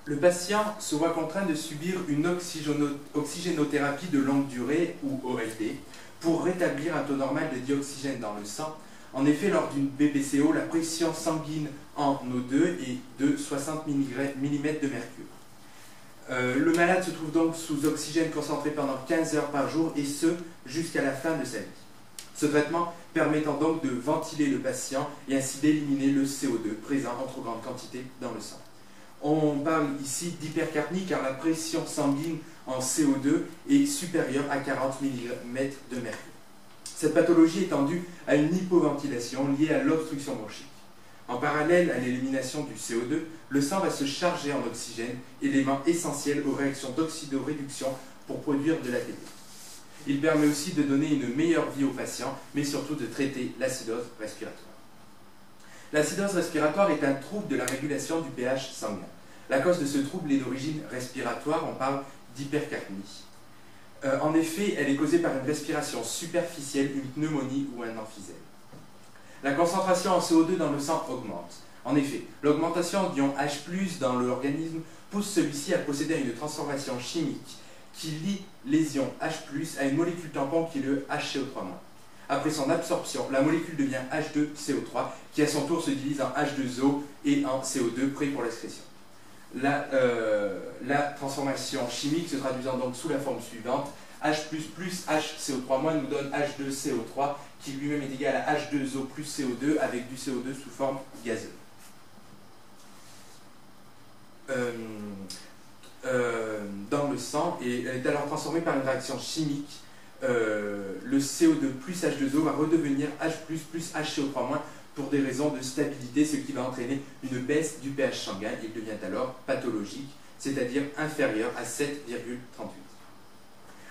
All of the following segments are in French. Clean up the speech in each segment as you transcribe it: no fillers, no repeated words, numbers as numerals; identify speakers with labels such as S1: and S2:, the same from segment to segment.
S1: Le patient se voit contraint de subir une oxygénothérapie de longue durée, ou OLD, pour rétablir un taux normal de dioxygène dans le sang. En effet, lors d'une BPCO, la pression sanguine en O2 est de 60 mm de mercure. Le malade se trouve donc sous oxygène concentré pendant 15 heures par jour, et ce, jusqu'à la fin de sa vie. Ce traitement permettant donc de ventiler le patient et ainsi d'éliminer le CO2 présent en trop grande quantité dans le sang. On parle ici d'hypercapnie car la pression sanguine en CO2 est supérieure à 40 mm de mercure. Cette pathologie est due à une hypoventilation liée à l'obstruction bronchique. En parallèle à l'élimination du CO2, le sang va se charger en oxygène, élément essentiel aux réactions d'oxydoréduction pour produire de l'ATP. Il permet aussi de donner une meilleure vie aux patients, mais surtout de traiter l'acidose respiratoire. L'acidose respiratoire est un trouble de la régulation du pH sanguin. La cause de ce trouble est d'origine respiratoire, on parle d'hypercapnie. En effet, elle est causée par une respiration superficielle, une pneumonie ou un emphysème. La concentration en CO2 dans le sang augmente. En effet, l'augmentation d'ion H+, dans l'organisme pousse celui-ci à procéder à une transformation chimique qui lie les ions H+, à une molécule tampon qui est le HCO3-. Après son absorption, la molécule devient H2CO3 qui à son tour se divise en H2O et en CO2 prêt pour l'excrétion. La transformation chimique se traduisant donc sous la forme suivante: H++ HCO3- nous donne H2CO3 qui lui-même est égal à H2O plus CO2 avec du CO2 sous forme gazeuse. Dans le sang, et elle est alors transformée par une réaction chimique. Le CO2 plus H2O va redevenir H++ HCO3- pour des raisons de stabilité, ce qui va entraîner une baisse du pH sanguin. Il devient alors pathologique, c'est-à-dire inférieur à 7,38.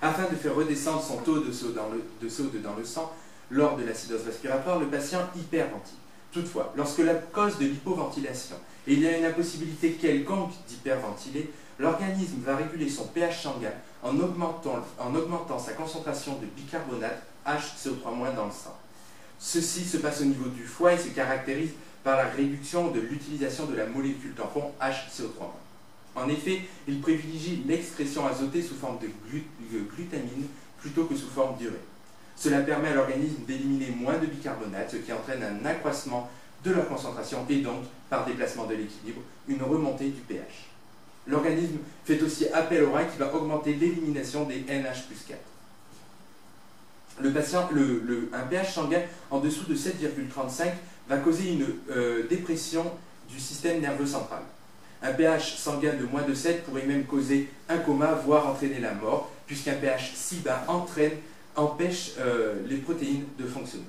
S1: Afin de faire redescendre son taux de CO2 dans le sang, lors de l'acidose respiratoire, le patient hyperventile. Toutefois, lorsque la cause de l'hypoventilation, et il y a une impossibilité quelconque d'hyperventiler, l'organisme va réguler son pH sanguin en augmentant sa concentration de bicarbonate HCO3- dans le sang. Ceci se passe au niveau du foie et se caractérise par la réduction de l'utilisation de la molécule tampon HCO3-. En effet, il privilégie l'excrétion azotée sous forme de glutamine plutôt que sous forme d'urée. Cela permet à l'organisme d'éliminer moins de bicarbonate, ce qui entraîne un accroissement de leur concentration et donc, par déplacement de l'équilibre, une remontée du pH. L'organisme fait aussi appel au rein qui va augmenter l'élimination des NH+4. Un pH sanguin en dessous de 7,35 va causer une dépression du système nerveux central. Un pH sanguin de moins de 7 pourrait même causer un coma, voire entraîner la mort, puisqu'un pH si bas empêche les protéines de fonctionner.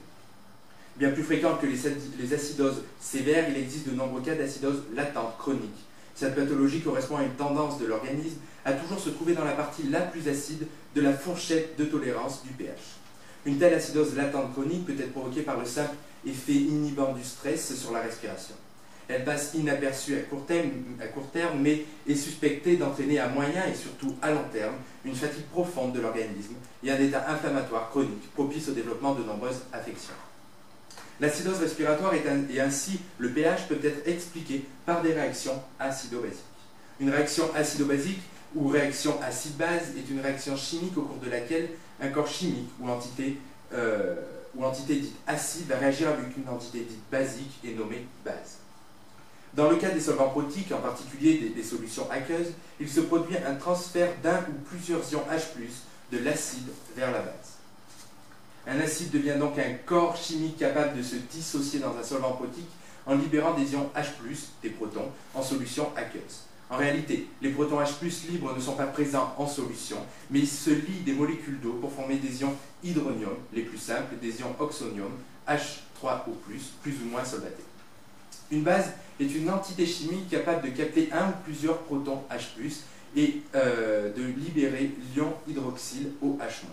S1: Bien plus fréquent que les acidoses sévères, il existe de nombreux cas d'acidose latente chronique. Cette pathologie correspond à une tendance de l'organisme à toujours se trouver dans la partie la plus acide de la fourchette de tolérance du pH. Une telle acidose latente chronique peut être provoquée par le simple effet inhibant du stress sur la respiration. Elle passe inaperçue à court terme, mais est suspectée d'entraîner à moyen et surtout à long terme une fatigue profonde de l'organisme et un état inflammatoire chronique propice au développement de nombreuses affections. L'acidose respiratoire et ainsi le pH peut être expliqué par des réactions acido-basiques. Une réaction acido-basique ou réaction acide-base est une réaction chimique au cours de laquelle un corps chimique ou entité dite acide va réagir avec une entité dite basique et nommée base. Dans le cas des solvants protiques, en particulier des solutions aqueuses, il se produit un transfert d'un ou plusieurs ions H+, de l'acide vers la base. Un acide devient donc un corps chimique capable de se dissocier dans un solvant protique en libérant des ions H+, des protons, en solution aqueuse. En réalité, les protons H+ libres ne sont pas présents en solution, mais ils se lient des molécules d'eau pour former des ions hydronium, les plus simples, des ions oxonium, H3O+, plus ou moins solvatés. Une base est une entité chimique capable de capter un ou plusieurs protons H+, et de libérer l'ion hydroxyle OH-,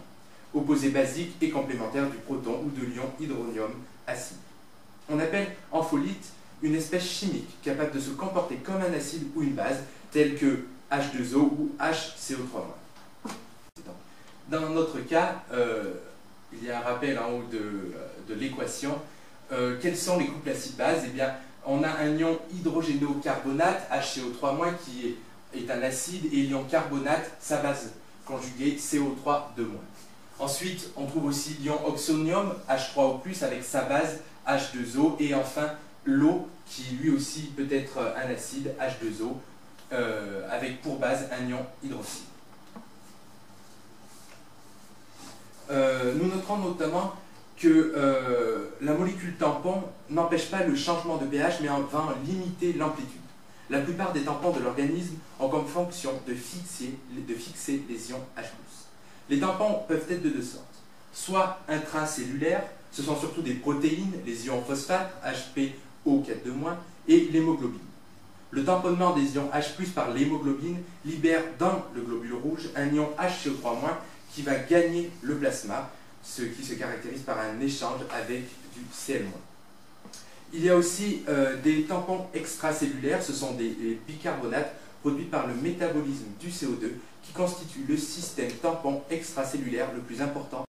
S1: opposé basique et complémentaire du proton ou de l'ion hydronium acide. On appelle ampholyte une espèce chimique capable de se comporter comme un acide ou une base, telle que H2O ou HCO3-. Dans notre cas, il y a un rappel en haut de l'équation. Quels sont les couples acide-base? Eh bien, on a un ion hydrogénocarbonate, HCO3-, qui est est un acide et l'ion carbonate, sa base conjuguée CO3 2-. Ensuite, on trouve aussi l'ion oxonium, H3O+, avec sa base H2O. Et enfin, l'eau, qui lui aussi peut être un acide, H2O, avec pour base un ion hydroxyle. Nous noterons notamment que la molécule tampon n'empêche pas le changement de pH, mais va en limiter l'amplitude. La plupart des tampons de l'organisme ont comme fonction de fixer les ions H+. Les tampons peuvent être de deux sortes. Soit intracellulaires, ce sont surtout des protéines, les ions phosphate, HPO4-, et l'hémoglobine. Le tamponnement des ions H+, par l'hémoglobine libère dans le globule rouge un ion HCO3- qui va gagner le plasma, ce qui se caractérise par un échange avec du Cl-. Il y a aussi des tampons extracellulaires, ce sont des bicarbonates produits par le métabolisme du CO2 qui constituent le système tampon extracellulaire le plus important.